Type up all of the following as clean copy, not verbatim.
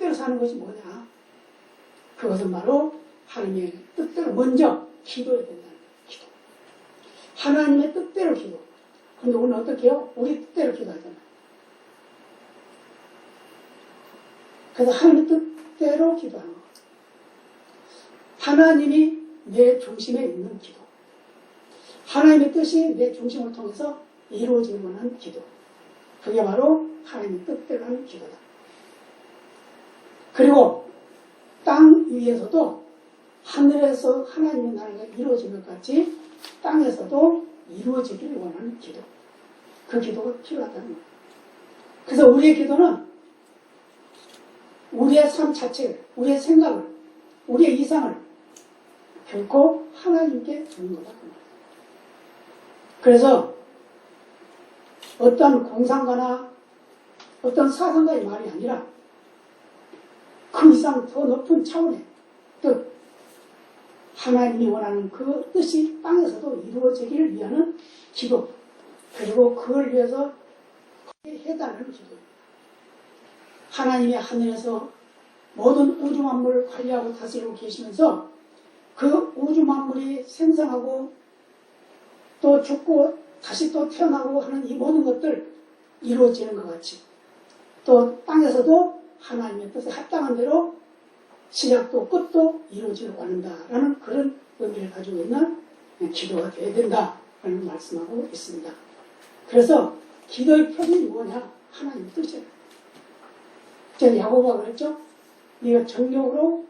뜻대로 사는 것이 뭐냐? 그것은 바로 하나님의 뜻대로 먼저 기도해야 된다는 거예요. 기도. 하나님의 뜻대로 기도. 근데 우리는 어떻게 해요? 우리 뜻대로 기도하잖아요. 그래서 하나님의 뜻대로 기도하는 거. 하나님이 내 중심에 있는 기도. 하나님의 뜻이 내 중심을 통해서 이루어지는 것은 기도. 그게 바로 하나님의 뜻대로 하는 기도다. 그리고 땅 위에서도 하늘에서 하나님의 나라가 이루어진 것 같이 땅에서도 이루어지기를 원하는 기도. 그 기도가 필요하다는 거예요. 그래서 우리의 기도는 우리의 삶 자체를, 우리의 생각을, 우리의 이상을 결코 하나님께 주는 거다. 그래서 어떤 공상가나 어떤 사상가의 말이 아니라 그 이상 더 높은 차원의 뜻, 하나님이 원하는 그 뜻이 땅에서도 이루어지기를 위하는 기도, 그리고 그걸 위해서 해달라는 기도입니다. 하나님이 하늘에서 모든 우주 만물을 관리하고 다스리고 계시면서 그 우주 만물이 생성하고 또 죽고 다시 또 태어나고 하는 이 모든 것들 이루어지는 것 같이 또 땅에서도 하나님의 뜻에 합당한 대로 시작도 끝도 이루어지길 원한다라는 그런 의미를 가지고 있는 기도가 되어야 된다라는 말씀하고 있습니다. 그래서 기도의 표준이 뭐냐? 하나님의 뜻이에요. 제가 야고보가 그랬죠? 네가 정욕으로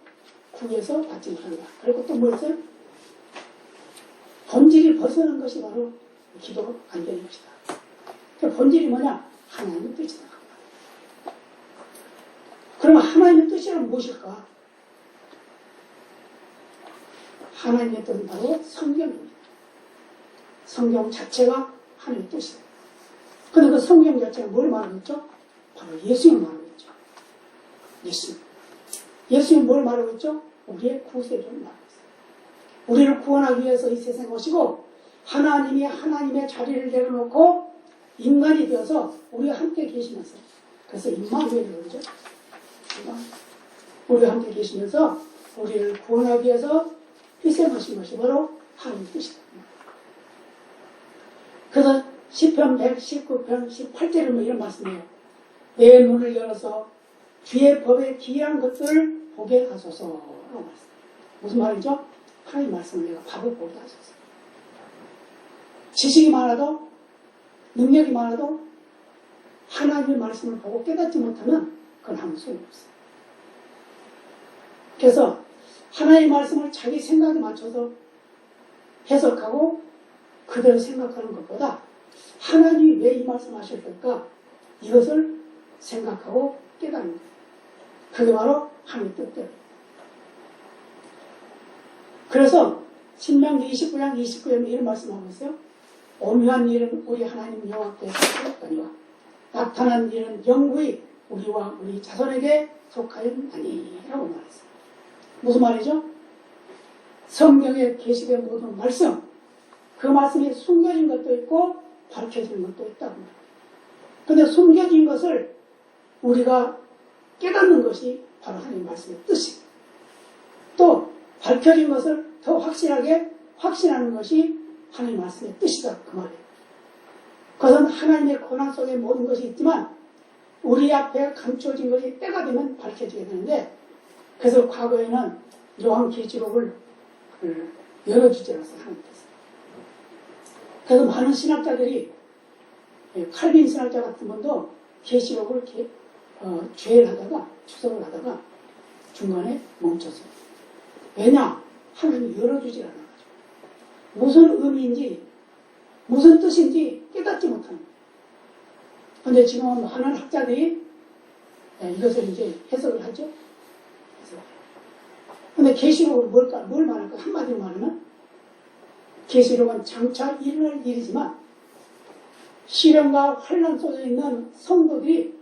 구해서 받지 못한다. 그리고 또 뭐 했어요? 본질이 벗어난 것이 바로 기도가 안 되는 것이다. 그 본질이 뭐냐? 하나님의 뜻이다. 그러면 하나님의 뜻이란 무엇일까? 하나님의 뜻은 바로 성경입니다. 성경 자체가 하나님의 뜻이다. 그런데 그 성경 자체가 뭘 말하고 있죠? 바로 예수님을 말하고 있죠. 예수님. 예수님은 뭘 말하고 있죠? 우리의 구세주를 말하고 있어요. 우리를 구원하기 위해서 이 세상에 오시고 하나님이 하나님의 자리를 내려놓고 인간이 되어서 우리와 함께 계시면서, 그래서 임마누엘이라고 그러죠. 우리와 함께 계시면서 우리를 구원하기 위해서 희생하신 것이 바로 하나님의 뜻이다. 그래서 시편 119편 18절에 뭐 이런 말씀이에요. 내 눈을 열어서 주의 법에 기이한 것들을 보게 하소서라고 말씀. 무슨 말이죠? 하나님 말씀을 내가 밥을 보게 하소서. 지식이 많아도 능력이 많아도 하나님의 말씀을 보고 깨닫지 못하면 그건 아무 소용이 없어요. 그래서 하나님의 말씀을 자기 생각에 맞춰서 해석하고 그대로 생각하는 것보다 하나님이 왜 이 말씀 하셨을까? 이것을 생각하고 깨닫는 거예요. 그게 바로 하나님의 뜻대로. 그래서 신명기 29장 29절에 이런 말씀하고 있어요. 오묘한 일은 우리 하나님 여호와께서 하였거니와 나타난 일은 영구히 우리와 우리 자손에게 속하였나니라고 말했어요. 무슨 말이죠? 성경에 계시된 모든 말씀, 그 말씀이 숨겨진 것도 있고 밝혀진 것도 있다고 말해요. 그런데 숨겨진 것을 우리가 깨닫는 것이 바로 하나님의 말씀의 뜻이고, 또 밝혀진 것을 더 확실하게 확신하는 것이 하나님의 말씀의 뜻이다 그 말이에요. 그것은 하나님의 권한 속에 모든 것이 있지만 우리 앞에 감춰진 것이 때가 되면 밝혀지게 되는데, 그래서 과거에는 요한계시록을 열어주지 않았어요. 하나님께서. 그래서 많은 신학자들이, 칼빈 신학자 같은 분도 계시록을 죄를 하다가 추석을 하다가 중간에 멈췄어요. 왜냐? 하나님이 열어주지 않아가지고 무슨 의미인지 무슨 뜻인지 깨닫지 못하는 거예요. 그런데 지금은 많은 학자들이 이것을 이제 해석을 하죠. 그런데 계시록은 뭘 말할까? 한마디로 말하면 계시록은 장차 일어날 일이지만 시련과 환난 속에 있는 성도들이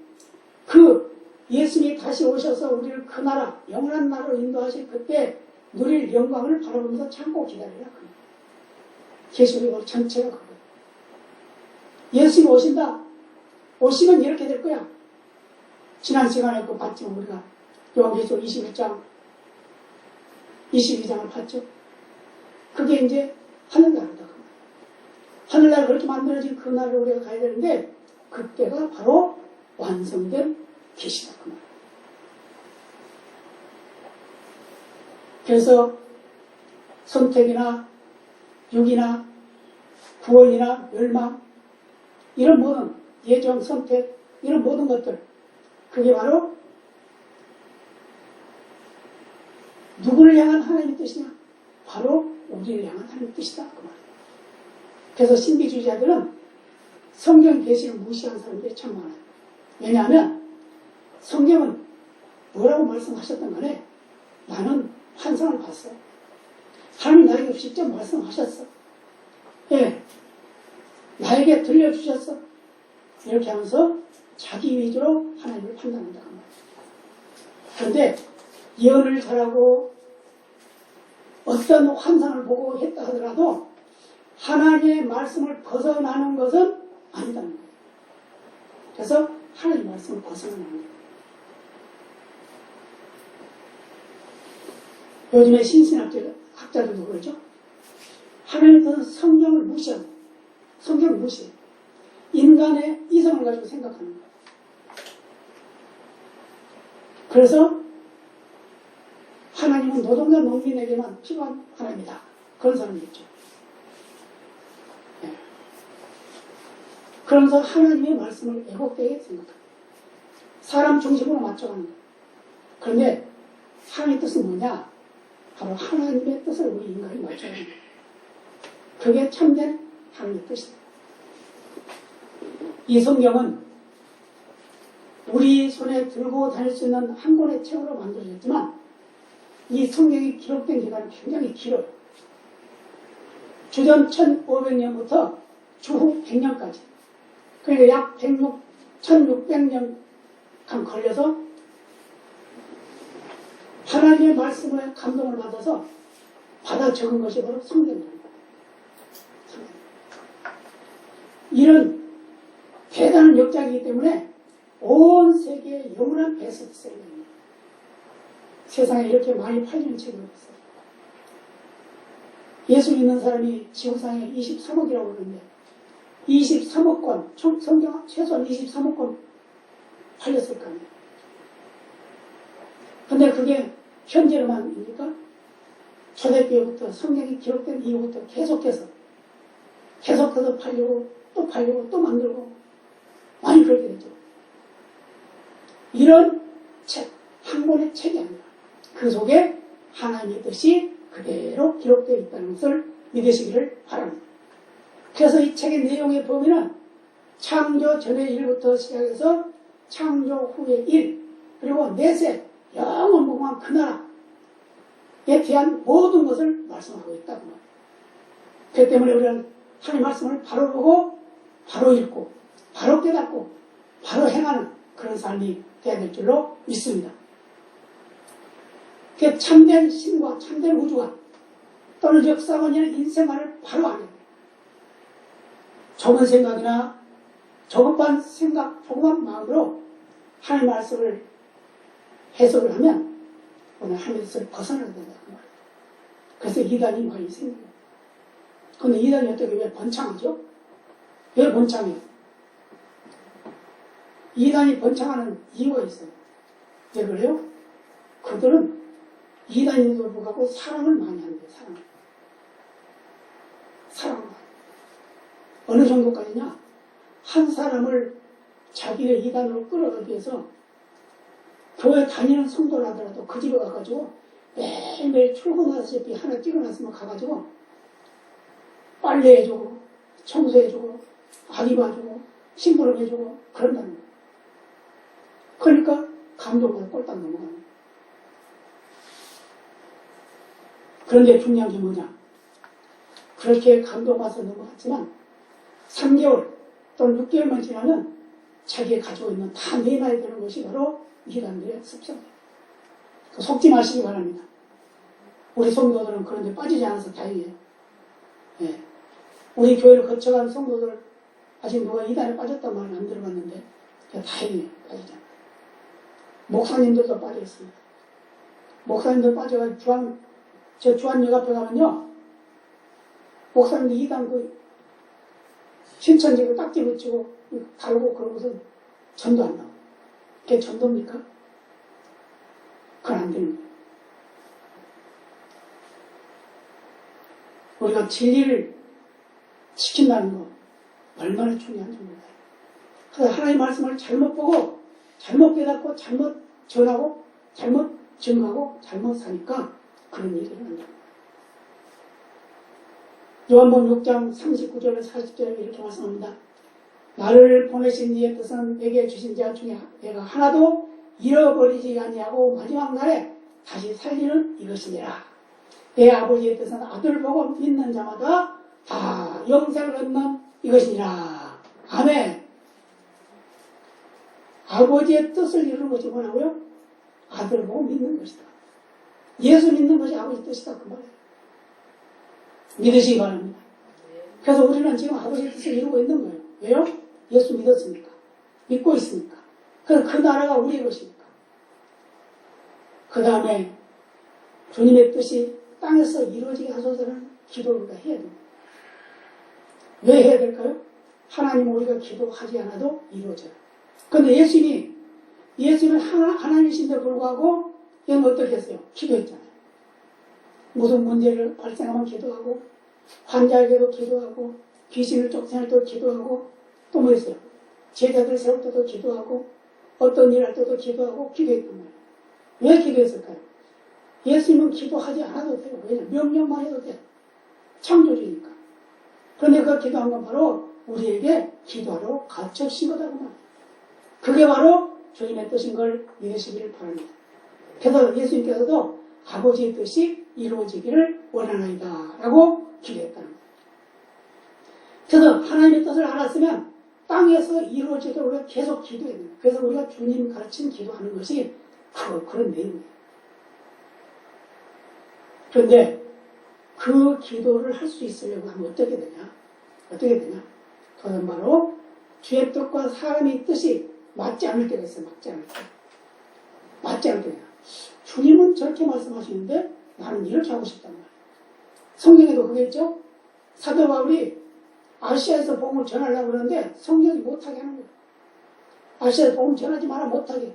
그 예수님이 다시 오셔서 우리를 그 나라, 영원한 나라로 인도하실 그때 누릴 영광을 바라보면서 참고 기다리라. 계시록 전체가 그거예요. 예수님이 오신다. 오시면 이렇게 될 거야. 지난 시간에 봤지만 우리가 요한계시록 21장, 22장을 봤죠. 그게 이제 하늘나라다. 하늘나라 그렇게 만들어진 그 날을 우리가 가야 되는데 그때가 바로 완성된 계시다. 그 말. 그래서 선택이나 육이나 구원이나 멸망 이런 모든 예정, 선택 이런 모든 것들 그게 바로 누구를 향한 하나님의 뜻이냐? 바로 우리를 향한 하나님의 뜻이다. 그 말이에요. 그래서 신비주의자들은 성경 계시를 무시하는 사람들이 참 많아요. 왜냐하면 성경은 뭐라고 말씀하셨던 간에 나는 환상을 봤어. 하나님 나에게 직접 말씀하셨어. 예, 나에게 들려주셨어. 이렇게 하면서 자기 위주로 하나님을 판단한다. 그런데 예언을 잘하고 어떤 환상을 보고 했다 하더라도 하나님의 말씀을 벗어나는 것은 아니다는 거예요. 그래서 하나님의 말씀을 벗어나는 거예요. 요즘에 신신학자들도 그러죠. 하나님께서는 성경을 무시하고 성경을 무시해요. 인간의 이성을 가지고 생각하는 거예요. 그래서 하나님은 노동자 농민에게만 필요한 하나님이다. 그런 사람이 있죠. 네. 그러면서 하나님의 말씀을 애곡되게 생각합니다. 사람 중심으로 맞춰가는 거예요. 그런데 하나님의 뜻은 뭐냐? 바로 하나님의 뜻을 우리 인간이 맞춰야 합니다. 그게 참된 하나님의 뜻이다. 이 성경은 우리 손에 들고 다닐 수 있는 한 권의 책으로 만들어졌지만 이 성경이 기록된 기간은 굉장히 길어요. 주전 1500년부터 주후 100년까지. 그러니까 약 1600년 걸려서 하나님의 말씀에 감동을 받아서 받아 적은 것이 바로 성경입니다. 이런 대단한 역작이기 때문에 온 세계의 영원한 베스트셀러입니다. 세상에 이렇게 많이 팔리는 책이 없어요. 예수 믿는 사람이 지구상에 23억이라고 그러는데 23억 권, 성경 최소한 23억 권 팔렸을 거 아니에요. 근데 그게 현재로만입니까? 초대교회부터 성경이 기록된 이후부터 계속해서 팔리고 또 팔리고 또 만들고 많이 그렇게 되죠. 이런 책, 한 권의 책이 아니라 그 속에 하나님의 뜻이 그대로 기록되어 있다는 것을 믿으시기를 바랍니다. 그래서 이 책의 내용의 범위는 창조 전의 일부터 시작해서 창조 후의 일, 그리고 내세, 영원무궁한 그 나라에 대한 모든 것을 말씀하고 있다고 합니다. 그렇기 때문에 우리는 하나님 말씀을 바로 보고 바로 읽고 바로 깨닫고 바로 행하는 그런 삶이 되어야 될 줄로 믿습니다. 그 참된 신과 참된 우주가 또는 역사관이나 인생관을 바로 알아야 돼요. 좁은 생각이나 조급한 생각, 조급한 마음으로 하나님 말씀을 해석을 하면 오늘 하나님의 뜻을 벗어나야 된다는 말이에요. 그래서 이단이 많이 생겨요. 그런데 이단이 어떻게 왜 번창하죠? 왜 번창해요? 이단이 번창하는 이유가 있어요. 왜 그래요? 그들은 이단인도 불구하고 사랑을 많이 한대요. 사랑을 많이. 어느 정도까지냐? 한 사람을 자기의 이단으로 끌어가기 위해서 교회 다니는 성도를 하더라도 그 집에 가가지고 매일매일 출근하다시피 하나 찍어놨으면 가가지고 빨래해주고 청소해주고 아기 봐주고 심부름해주고 그런다는 거예요. 그러니까 감동으로 꼴딱 넘어가는 거예요. 그런데 중요한 게 뭐냐? 그렇게 감동받아서 넘어갔지만 3개월 또는 6개월만 지나면 자기가 가지고 있는 다 내놔야 되는 것이 바로 이단들의 습성이에요. 속지 마시기 바랍니다. 우리 성도들은 그런 데 빠지지 않아서 다행이에요. 예. 우리 교회를 거쳐간 성도들 아직 누가 이단에 빠졌단 말은 안 들어봤는데 다행이에요. 빠지지 않아요. 목사님들도 빠져 있습니다. 목사님들 빠져가지고 주한역 앞에 가면요, 목사님들 이단 신천지를 딱지 붙이고 달고 그러고서 전도 안 나와요. 그게 전도입니까? 그건 안 됩니다. 우리가 진리를 지킨다는 거 얼마나 중요한지 몰라요. 그래서 하나님의 말씀을 잘못 보고 잘못 깨닫고 잘못 전하고 잘못 증거하고 잘못 사니까 그런 일이 일어난다. 요한복음 6장 39절에서 40절에 이렇게 말씀합니다. 나를 보내신 이의 뜻은 내게 주신 자 중에 내가 하나도 잃어버리지 아니하고 마지막 날에 다시 살리는 이것이니라. 내 아버지의 뜻은 아들 보고 믿는 자마다 다 영생을 얻는 이것이니라. 아멘. 아버지의 뜻을 이루는 것이 뭐라고요? 아들 보고 믿는 것이다. 예수 믿는 것이 아버지 뜻이다. 그 말이에요. 믿으시기 바랍니다. 그래서 우리는 지금 아버지의 뜻을 이루고 있는 거예요. 왜요? 예수 믿었으니까. 믿고 있으니까. 그래서 그 나라가 우리의 것이니까. 그 다음에 주님의 뜻이 땅에서 이루어지게 하소서는 기도를 우리가 해야 됩니다. 왜 해야 될까요? 하나님은 우리가 기도하지 않아도 이루어져요. 그런데 예수님은 하나님이신데 불구하고 얘는 어떻게 했어요? 기도했잖아요. 무슨 문제를 발생하면 기도하고, 환자에게도 기도하고, 귀신을 쫓아낼 때도 기도하고, 또 뭐 있어요? 제자들 세울 때도 기도하고, 어떤 일 할 때도 기도하고, 기도했단 말이에요. 왜 기도했을까요? 예수님은 기도하지 않아도 돼요. 왜냐면 명령만 해도 돼요. 창조주니까. 그런데 그 기도한 건 바로 우리에게 기도하러 가르쳐주신 거다. 그 말이에요. 그게 바로 주님의 뜻인 걸 믿으시기를 바랍니다. 그래서 예수님께서도 아버지의 뜻이 이루어지기를 원하나이다 라고 기도했다는 거예요. 그래서 하나님의 뜻을 알았으면 땅에서 이루어지도록 우리가 계속 기도해야 돼요. 그래서 우리가 주님 가르친 기도하는 것이 그런 내용이에요. 그런데 그 기도를 할 수 있으려고 하면 어떻게 되냐? 그건 바로 주의 뜻과 사람의 뜻이 맞지 않을 때가 있어요. 맞지 않을 때가. 주님은 저렇게 말씀하시는데 나는 이렇게 하고 싶단 말이에요. 성경에도 그게 있죠? 사도 바울이 아시아에서 복음을 전하려고 그러는데 성경이 못하게 하는 거예요. 아시아에서 복음 전하지 마라, 못하게.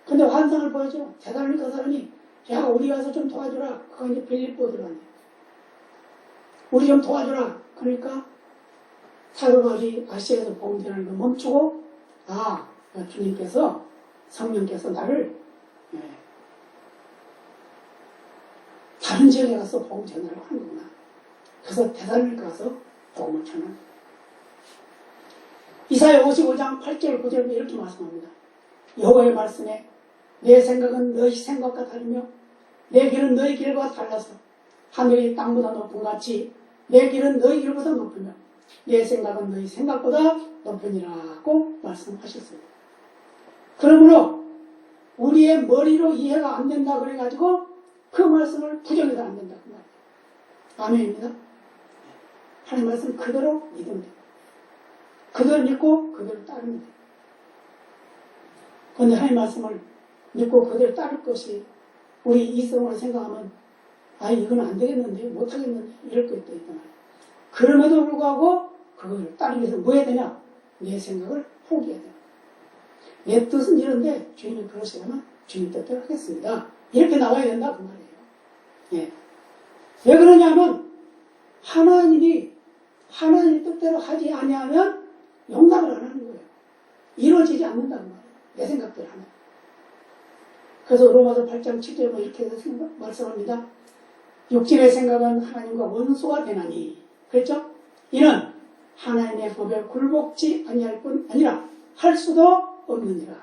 근데 환상을 보여줘. 대단하니까 사람이 야, 우리 가서 좀 도와주라. 그거 이제 빌립보들어가네. 우리 좀 도와주라. 그러니까 사도 바울이 아시아에서 복음 전하는 거 멈추고 주님께서 성령께서 나를 다른 지역에 가서 복음 전하라고 하는구나. 그래서 대살로니가 가서 복음을 전하는 거예요. 이사야 55장 8절 9절에 이렇게 말씀합니다. 여호와의 말씀에 내 생각은 너희 생각과 다르며 내 길은 너희 길과 달라서 하늘이 땅보다 높은 같이 내 길은 너희 길보다 높으며 내 생각은 너희 생각보다 높으니라고 말씀하셨습니다. 그러므로 우리의 머리로 이해가 안 된다 그래가지고 그 말씀을 부정해서 안 된다 그 말이에요. 아멘입니다. 하나님 말씀 그대로 믿으면 돼요. 그대로 믿고 그대로 따르면 돼요. 그런데 하나님 말씀을 믿고 그대로 따를 것이 우리 이성으로 생각하면 이건 안 되겠는데 못하겠는데 이럴 것도 있단 말이에요. 그럼에도 불구하고 그걸 따르기 위해서 뭐 해야 되냐? 내 생각을 포기해야 돼요. 내 뜻은 이런데 주님이 그러시려면 주님 뜻대로 하겠습니다. 이렇게 나와야 된다 그 말이에요. 예. 왜 그러냐면 하나님 뜻대로 하지 아니하면 용납을 안 하는 거예요. 이루어지지 않는다는 말이에요. 내 생각대로 하면. 그래서 로마서 8장 7절에 이렇게 말씀합니다. 육신의 생각은 하나님과 원수가 되나니. 그렇죠? 이는 하나님의 법에 굴복지 아니할 뿐 아니라 할 수도 없느니라.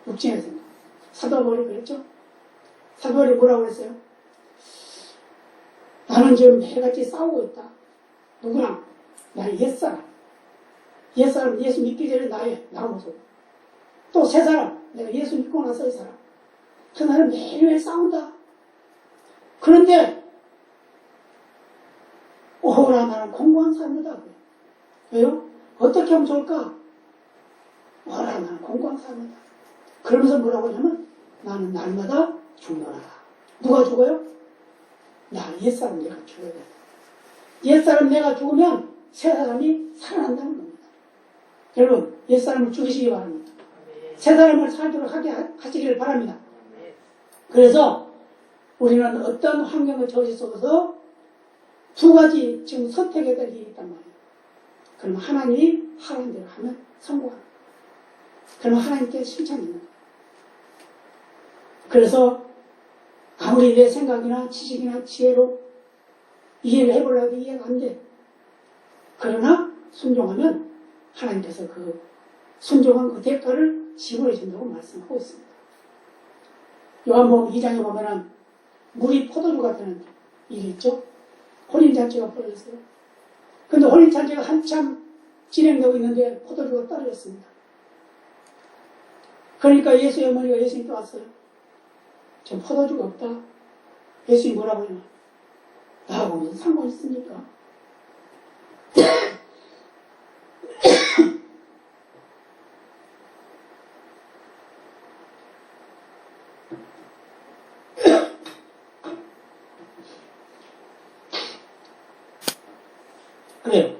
육신의 생각. 사도 바울이 그랬죠? 사도 바울이 뭐라고 그랬어요? 나는 지금 매일같이 싸우고 있다. 누구랑? 나의 옛사람. 옛사람 예수 믿기 전에 나 모습. 또 새 사람. 내가 예수 믿고 나서 이 사람. 그 나는 매일매일 싸운다. 그런데 오라 나는 공고한 사람이다. 왜요? 어떻게 하면 좋을까? 오라 나는 공고한 사람이다. 그러면서 뭐라고 하냐면 나는 날마다 죽노라. 누가 죽어요? 나 옛사람 내가 죽어야 돼. 옛사람 내가 죽으면 새 사람이 살아난다는 겁니다. 여러분 옛사람을 죽이시기 바랍니다. 새 사람을 살도록 하시기를 바랍니다. 그래서 우리는 어떤 환경의 저지 속에서 두 가지 지금 선택의 달이 있단 말이에요. 그럼 하나님이 하라는 대로 하면 성공합니다. 그러면 하나님께 칭찬이 있는 거예요. 그래서 아무리 내 생각이나 지식이나 지혜로 이해를 해보려고 해도 이해가 안 돼. 그러나 순종하면 하나님께서 그 순종한 그 대가를 지불해 준다고 말씀하고 있습니다. 요한복음 2장에 보면은 물이 포도주가 되는 일이 있죠. 혼인잔치가 벌어졌어요. 근데 혼인잔치가 한참 진행되고 있는데 포도주가 떨어졌습니다. 그러니까 예수의 어머니가 예수님께 왔어요. 지금 포도주가 없다. 예수님 뭐라고 해요? 나하고 무슨 상관 있습니까? 그래요.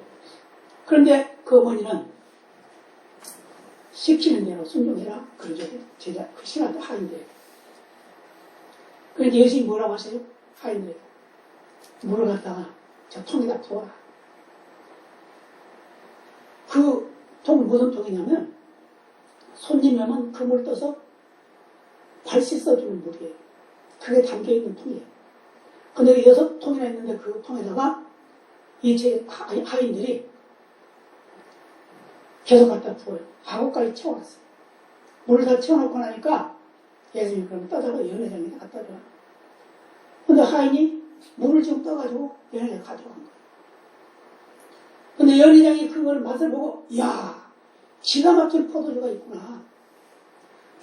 그런데 그 어머니는 시키는 대로 순종해라. 그러죠. 제자, 그 신한테 하인들. 그런데 예수님이 뭐라고 하세요? 하인들. 물을 갖다가 저 통에다 부어라. 그 통은 무슨 통이냐면 손님이 오면 그 물 떠서 발 씻어주는 물이에요. 그게 담겨있는 통이에요. 근데 6통이나 있는데 그 통에다가 이 제 하인들이 계속 갖다 부어요. 하고까지 채워놨어요. 물을 다 채워놓고 나니까 예수님이 그럼 떠다가 연회장에 갖다 줘요. 근데 하인이 물을 좀 떠가지고 연회장에 가져간 거예요. 근데 연회장이 그걸 맛을 보고, 이야, 기가 막힌 포도주가 있구나.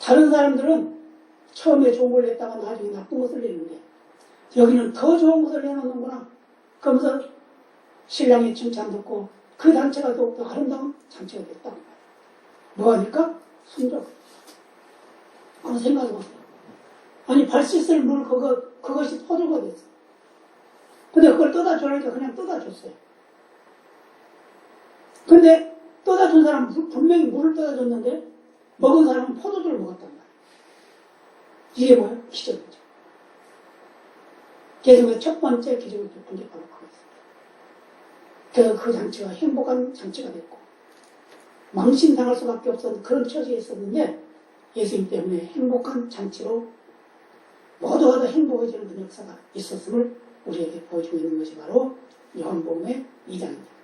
다른 사람들은 처음에 좋은 걸 냈다가 나중에 나쁜 것을 내는데, 여기는 더 좋은 것을 내놓는구나. 그러면서 신랑의 칭찬 듣고, 그 잔치가 더욱더 아름다운 잔치가 됐다. 뭐하니까? 순종. 한번 생각해보세요. 아니, 발 씻을 물, 그것이 포도가 됐어. 근데 그걸 떠다 주라니까 그냥 떠다 줬어요. 근데 떠다 준 사람은 분명히 물을 떠다 줬는데, 먹은 사람은 포도주를 먹었단 말이에요. 이게 뭐예요? 기적이죠. 그래서 첫 번째 기적을 본 게 바로 그거였어요. 그래서 그 잔치가 행복한 잔치가 됐고, 망신당할 수밖에 없었던 그런 처지에 있었는데, 예수님 때문에 행복한 잔치로 모두가 다 행복해지는 그런 역사가 있었음을 우리에게 보여주고 있는 것이 바로 요한복음의 2장입니다.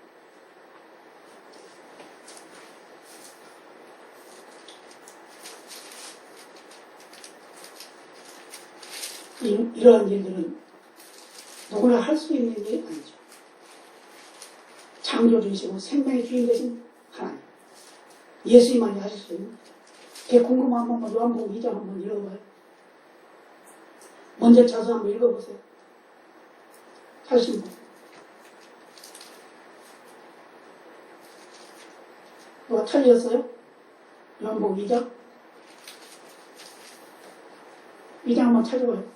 이러한 일들은 누구나 할 수 있는 일이 아니죠. 창조주이시고 생명의 주인 되신 하나님, 예수님만이 하실 수 있는 거죠. 그게 궁금한 한 번만 요한복음 2장 한번 읽어봐요. 먼저 쳐서 한번 읽어보세요. 하신 분. 누가 찾으셨어요? 요한복음 2장? 2장 한번 찾아봐요.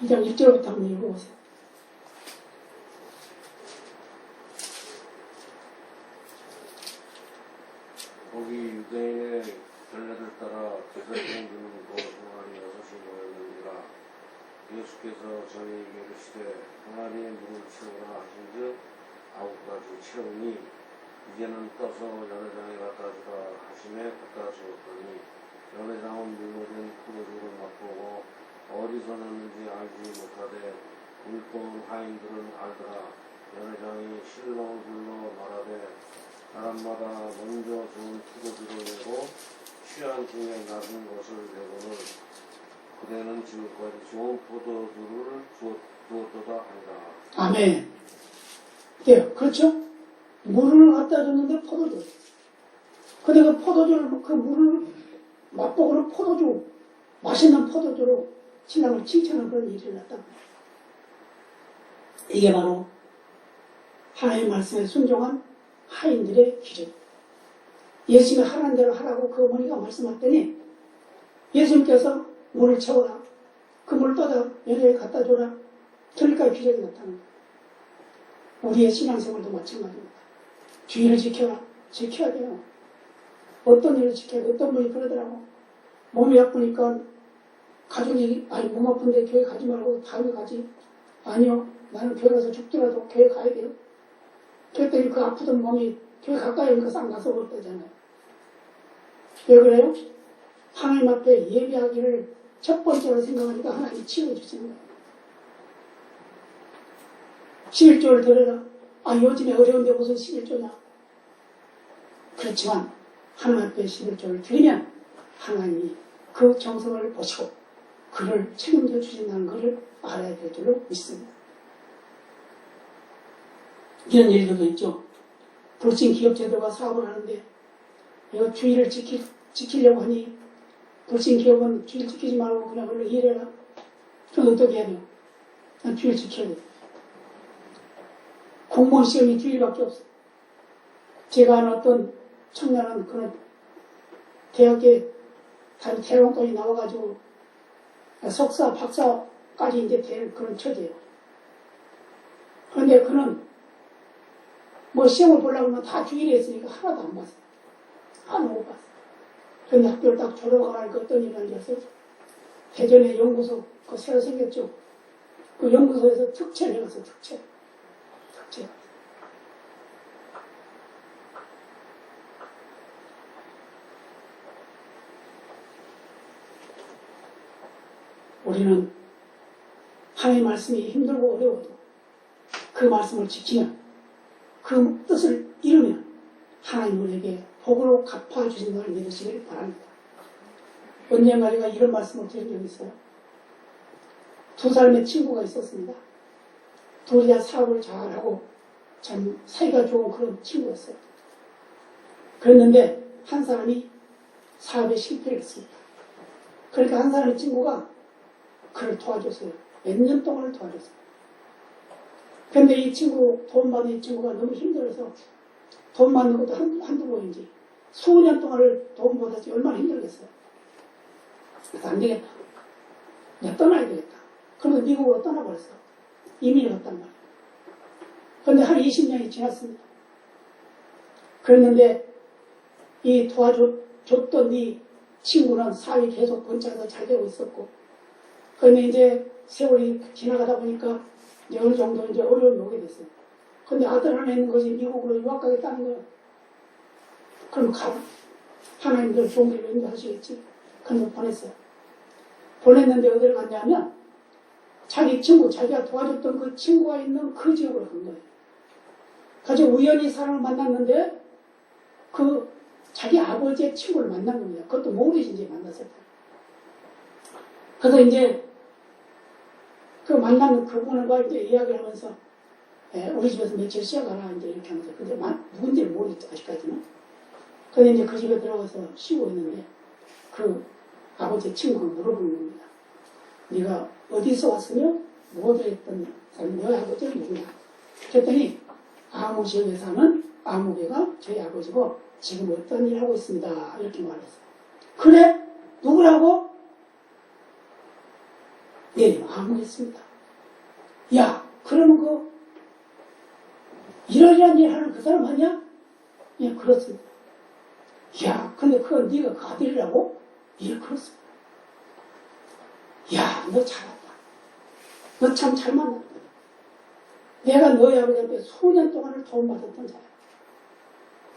2장 1절부터 한번 읽어보세요. 거기 유대인의 전례를 따라 제사 드리는 동안이 6이 모였느니라. 예수께서 저희에게 이르시되 항아리에 물을 채우라 하신즉 9가지 채우니 이제는 떠서 연회장에 갖다 주라 하심에 갖다 주었더니 연회장은 물로 된 포도주를 맛보고 어디서 났는지 알지 못하되 물본 하인들은 알더라. 연회장이 실로를 불러 말하되 사람마다 먼저 좋은 포도주를 내고 취한 중에 낮은 것을 내고는 그대는 지금까지 좋은 포도주를 주었도다 하니라. 아멘. 네, 그렇죠? 물을 갖다 줬는데 포도주. 근데 그 포도주를, 그 물을 맛보고는 포도주, 맛있는 포도주로 신랑을 칭찬하는 그런 일이 났다. 이게 바로 하나님의 말씀에 순종한 하인들의 기적. 예수님이 하라는 대로 하라고 그 어머니가 말씀하더니 예수님께서 물을 채워라. 그 물 떠다 여자에게 갖다 줘라. 그러니까 기적이 나타난 거예요. 우리의 신앙생활도 마찬가지입니다. 주의를 지켜라. 지켜야 돼요. 어떤 일을 지켜야 돼. 어떤 분이 그러더라고. 몸이 아프니까 가족이 아니 몸 아픈데 교회 가지 말고 다음에 가지. 아니요. 나는 교회 가서 죽더라도 교회 가야 돼요. 그랬더니 그 아프던 몸이 교회 가까이 오니까 싹 나서 버렸다잖아요. 왜 그래요? 하나님 앞에 예배하기를 첫 번째로 생각하니까 하나님이 치워주시는 거예요. 11조를 드려라. 아, 요즘에 어려운데 무슨 11조냐? 그렇지만 하나님 앞에 11조를 드리면 하나님이 그 정성을 보시고 그를 책임져 주신다는 것을 알아야 될 줄로 믿습니다. 이런 일들도 있죠. 불신 기업체들과 사업을 하는데 이거 주의를 지키려고 하니 불신 기업은 주의 지키지 말고 그냥 원래 일해라. 그럼 어떻게 해야 돼요? 그냥 주의를 지켜야 돼요. 공무원 시험이 주의밖에 없어요. 제가 아는 어떤 청년은 그런 대학에 대학원까지 나와가지고 석사, 박사까지 이제 될 그런 처지예요. 그런데 그는 뭐 시험을 보려고 하면 다 주의를 했으니까 하나도 안 봤어요. 하나도 못 봤어요. 그런데 학교를 딱 졸업하니까 어떤 일이 생겼어요? 대전에 연구소, 그 새로 생겼죠. 그 연구소에서 특채를 해갔어요, 특채. 우리는 하나님의 말씀이 힘들고 어려워도 그 말씀을 지키면 그 뜻을 이루면 하나님 우리에게 복으로 갚아주신 것을 믿으시길 바랍니다. 언젠가리가 이런 말씀을 드린 적이 있어요. 두 사람의 친구가 있었습니다. 둘이 다 사업을 잘하고 참 사이가 좋은 그런 친구였어요. 그랬는데 한 사람이 사업에 실패를 했습니다. 그러니까 한 사람의 친구가 그를 도와줬어요. 몇 년 동안을 도와줬어요. 그런데 이 친구, 돈 받는 이 친구가 너무 힘들어서 돈 받는 것도 한두 번인지 수년 동안을 돈 받아서 얼마나 힘들겠어요. 그래서 안 되겠다. 내가 떠나야 되겠다. 그러면 미국으로 떠나버렸어. 이민을 갔단 말이에요. 그런데 한 20년이 지났습니다. 그랬는데 이 도와줬던 이 친구는 사업이 계속 번창해서 잘 되고 있었고, 그런데 이제 세월이 지나가다 보니까 이제 어느 정도 이제 어려움이 오게 됐어요. 근데 아들 하나 있는 것이 미국으로 유학 가겠다는 거예요. 그럼 가라. 하나님들 좋은 길로 인도하시겠지. 그래서 보냈어요. 보냈는데 어디를 갔냐면 자기 친구, 자기가 도와줬던 그 친구가 있는 그 지역으로 간 거예요. 그래서 우연히 사람을 만났는데 그 자기 아버지의 친구를 만난 겁니다. 그것도 모르지 이제 만났을 때. 그래서 이제 그 만나는 그분과 이제 이야기를 하면서 우리 집에서 며칠 쉬어가라 이제 이렇게 하면서 근데 누군지를 모르겠죠 아직까지는. 근데 이제 그 집에 들어가서 쉬고 있는데 그 아버지의 친구가 물어보는 겁니다. 네가 어디서 왔으며 무엇을 했던 사람이 너의 아버지가 누구냐? 그랬더니 아무 지역에 사는 아무개가 저희 아버지고 지금 어떤 일을 하고 있습니다. 이렇게 말했어요. 그래? 누구라고? 네, 아무겠습니다. 야, 그러면 그 이러이러한 일 하는 그 사람 아니야? 예, 그렇습니다. 야, 근데 그건 네가 그 아들이라고? 예, 그렇습니다. 야, 너 잘한다. 너 참 잘 만났다. 내가 너희 아버지한테 수년 동안을 도움받았던 자야.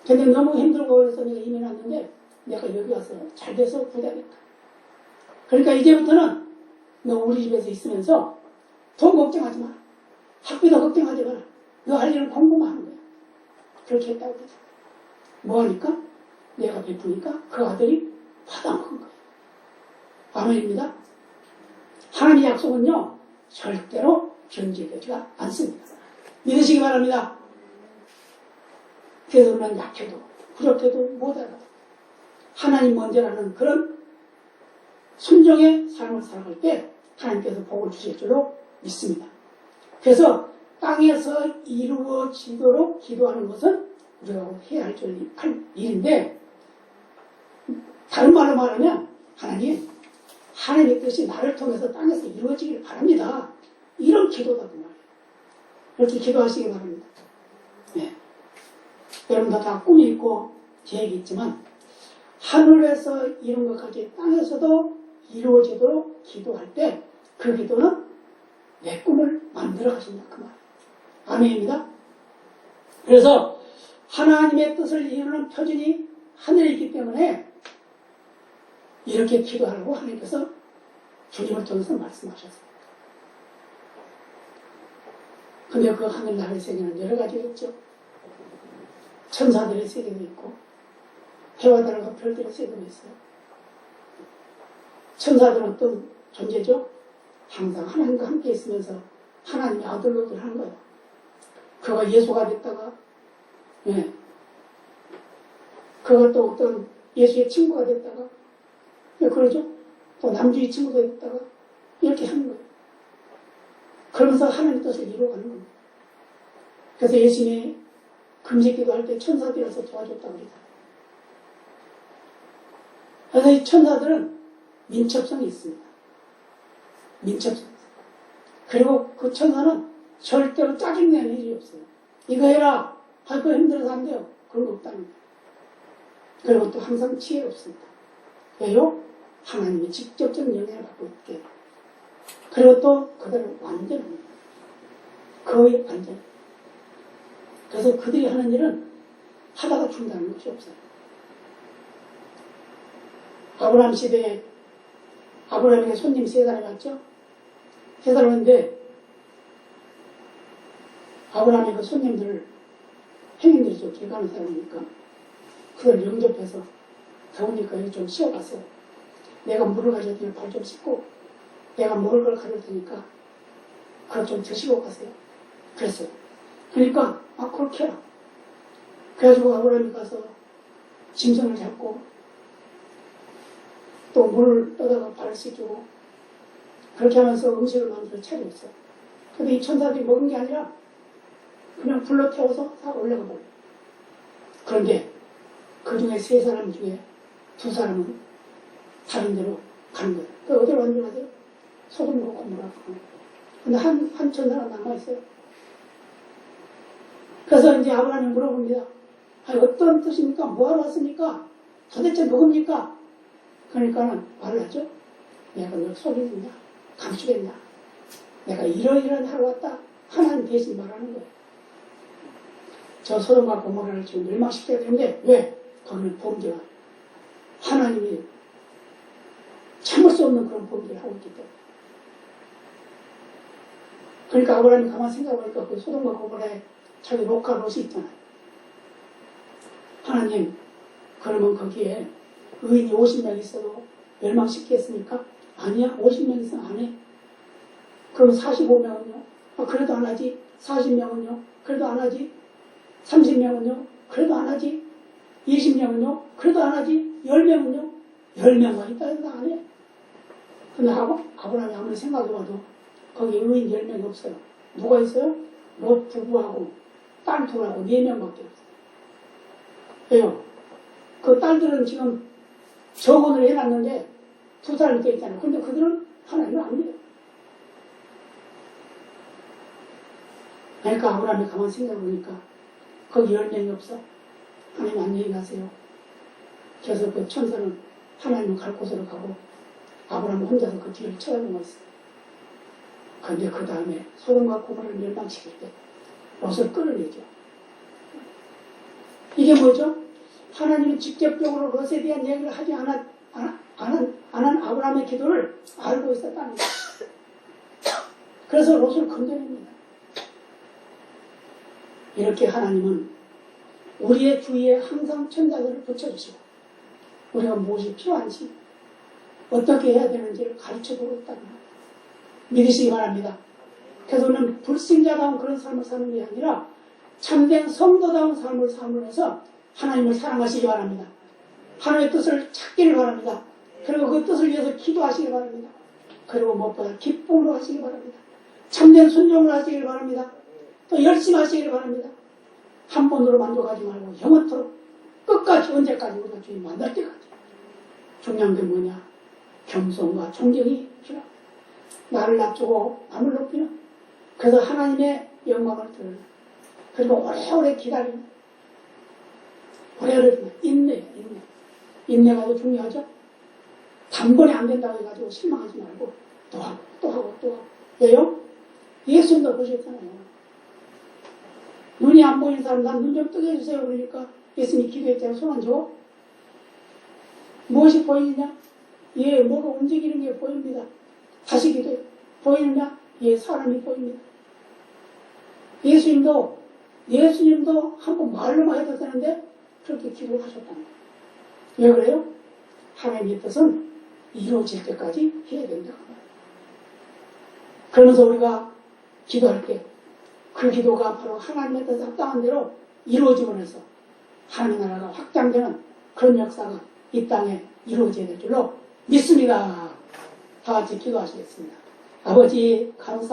근데 너무 힘들고 그래서 내가 이민 왔는데 내가 여기 와서 잘 돼서 부자겠다. 그러니까 이제부터는 너 우리 집에서 있으면서 돈 걱정하지 마라. 학비도 걱정하지 마라. 너 할 일은 공부만 하는 거야. 그렇게 했다고 그러죠. 뭐 하니까? 내가 베푸니까 그 아들이 받아먹은 거예요. 아멘입니다. 하나님의 약속은요, 절대로 변질되지가 않습니다. 믿으시기 바랍니다. 그래서 우리는 약해도, 부족해도 못 알아도 하나님 먼저라는 그런 순종의 삶을 살아갈 때 하나님께서 복을 주실 줄로 믿습니다. 그래서 땅에서 이루어지도록 기도하는 것은 우리가 해야 할 일인데 다른 말로 말하면 하나님, 하나님의 뜻이 나를 통해서 땅에서 이루어지길 바랍니다. 이런 기도다 그 말이에요. 이렇게 기도하시기 바랍니다. 네. 여러분도 다 꿈이 있고 계획이 있지만 하늘에서 이룬 것까지 땅에서도 이루어지도록 기도할 때 그 기도는 내 꿈을 만들어 가신다 그 말이에요. 아멘입니다. 그래서 하나님의 뜻을 이루는 표준이 하늘에 있기 때문에 이렇게 기도하라고 하나님께서 주님을 통해서 말씀하셨어요. 근데 그 하늘나라의 세계는 여러 가지가 있죠. 천사들의 세계도 있고 해와 달과 별들의 세계도 있어요. 천사들은 어떤 존재죠? 항상 하나님과 함께 있으면서 하나님의 아들로들 하는 거예요. 그가 예수가 됐다가 그가 또 어떤 예수의 친구가 됐다가 그러죠. 또 남주의 친구가 됐다가 이렇게 하는 거예요. 그러면서 하나님의 뜻을 이루어가는 겁니다. 그래서 예수님이 금식기도 할 때 천사들이 와서 도와줬다고 그러잖아요. 그래서 이 천사들은 민첩성이 있습니다. 민첩성. 그리고 그 천사는 절대로 짜증내는 일이 없어요. 이거 해라. 그거 힘들어서 안 돼요. 그런 거 없다는 거예요. 그리고 또 항상 지혜롭습니다. 왜요? 하나님이 직접적인 영향을 받고 있게. 그리고 또 그들은 완전합니다. 거의 완전. 그래서 그들이 하는 일은 하다가 중단하는 것이 없어요. 아브라함 시대에 아브라함에게 손님 3사람이 왔죠? 3사람이 왔는데 아브라함이 그 손님들을 행인들이 좀 길 가는 사람이니까 그걸 영접해서 더우니까 여기 좀 쉬어가세요. 내가 물을 가져올 테니까 발 좀 씻고 내가 먹을 걸 가져올 테니까 그거 좀 드시고 가세요. 그랬어요. 그러니까 그렇게 해라. 그래가지고 아브라함이 가서 짐승을 잡고 또 물을 떠다가 발을 씻기고 그렇게 하면서 음식을 만들어 차렸어요. 근데 이 천사들이 먹은 게 아니라 그냥 불러 태워서 다 올라가 버려요. 그런데 그 중에 3사람 중에 2사람은 다른 데로 가는 거예요. 그 어디로 가는 줄 아세요? 소돔과 고모라. 근데 한 천사가 남아있어요. 그래서 이제 아브라함이 물어봅니다. 아니, 어떤 뜻입니까? 뭐하러 왔습니까? 도대체 누굽니까? 그러니까는 말을 하죠. 내가 널 속이겠냐? 감추겠냐? 내가 이러이러한 하러 왔다. 하나님 대신 말하는 거예요. 저 소돔과 고모라를 지금 멸망시켜야 되는데 왜? 거기는 범죄가 하나님이 참을 수 없는 그런 범죄를 하고 있기 때문에. 그러니까 아브라함이 가만 생각해보니까 그 소돔과 고모라에 자기 로카 롯이 있잖아요. 하나님, 그러면 거기에 의인이 50명 있어도 멸망시키겠습니까? 아니야, 50명 있으면 안 해. 그럼 45명은요? 그래도 안 하지. 40명은요? 그래도 안 하지. 30명은요? 그래도 안 하지. 20명은요? 그래도 안 하지. 10명은요? 10명만 있다 해도 안 해. 근데 아브라함이 아무리 생각해봐도 거기 의인 10명이 없어요. 누가 있어요? 롯 부부하고 딸 둘하고 4명밖에 없어요. 왜요? 그 딸들은 지금 정원을 해놨는데 2사람이 돼 있잖아요. 근데 그들은 하나님을 안 믿어요. 그러니까 아브라함이 가만 생각해보니까 거기 10명이 없어. 하나님 안녕히 가세요. 그래서 그 천사는 하나님을 갈 곳으로 가고 아브라함은 혼자서 그 뒤를 쳐다보고 있어요. 그런데 그 다음에 소돔과 고모라를 멸망시킬 때 롯을 끌어내죠. 이게 뭐죠? 하나님은 직접적으로 롯에 대한 얘기를 하지 않은 아브라함의 기도를 알고 있었다는 거예요. 그래서 롯을 건져냅니다. 이렇게 하나님은 우리의 주위에 항상 천사들을 붙여주시고 우리가 무엇이 필요한지 어떻게 해야 되는지를 가르쳐주고 있다는 거예요. 믿으시기 바랍니다. 그래서 우리는 불신자다운 그런 삶을 사는 게 아니라 참된 성도다운 삶을 삶으면서 하나님을 사랑하시기 바랍니다. 하나님의 뜻을 찾기를 바랍니다. 그리고 그 뜻을 위해서 기도하시기 바랍니다. 그리고 무엇보다 기쁨으로 하시기 바랍니다. 참된 순종을 하시길 바랍니다. 또 열심히 하시길 바랍니다. 한 번으로 만족하지 말고 영원토록 끝까지 언제까지 우리가 주님 만날 때까지 중요한 게 뭐냐? 겸손과 존경이 필요합니다. 나를 낮추고 남을 높이는, 그래서 하나님의 영광을 들으는, 그리고 오래오래 기다리는, 오래오래 인내. 인내가 아주 중요하죠. 단번에 안 된다고 해가지고 실망하지 말고 또 하고. 왜요? 예수님도 그러셨잖아요. 눈이 안 보이는 사람, 난 눈 좀 뜨게 해주세요. 그러니까 예수님이 기도했잖아요. 손 안 줘. 무엇이 보이느냐? 예, 뭐가 움직이는 게 보입니다. 다시 기도해. 보이느냐? 예, 사람이 보입니다. 예수님도 한번 말로만 해도 되는데 그렇게 기도를 하셨다는 거예요. 왜 그래요? 하나님의 뜻은 이루어질 때까지 해야 된다고 합니다. 그러면서 우리가 기도할 때 그 기도가 바로 하나님의 뜻에 합당한 대로 이루어짐을 해서 하나님의 나라가 확장되는 그런 역사가 이 땅에 이루어져야 될 줄로 믿습니다. 다 같이 기도하시겠습니다. 아버지 감사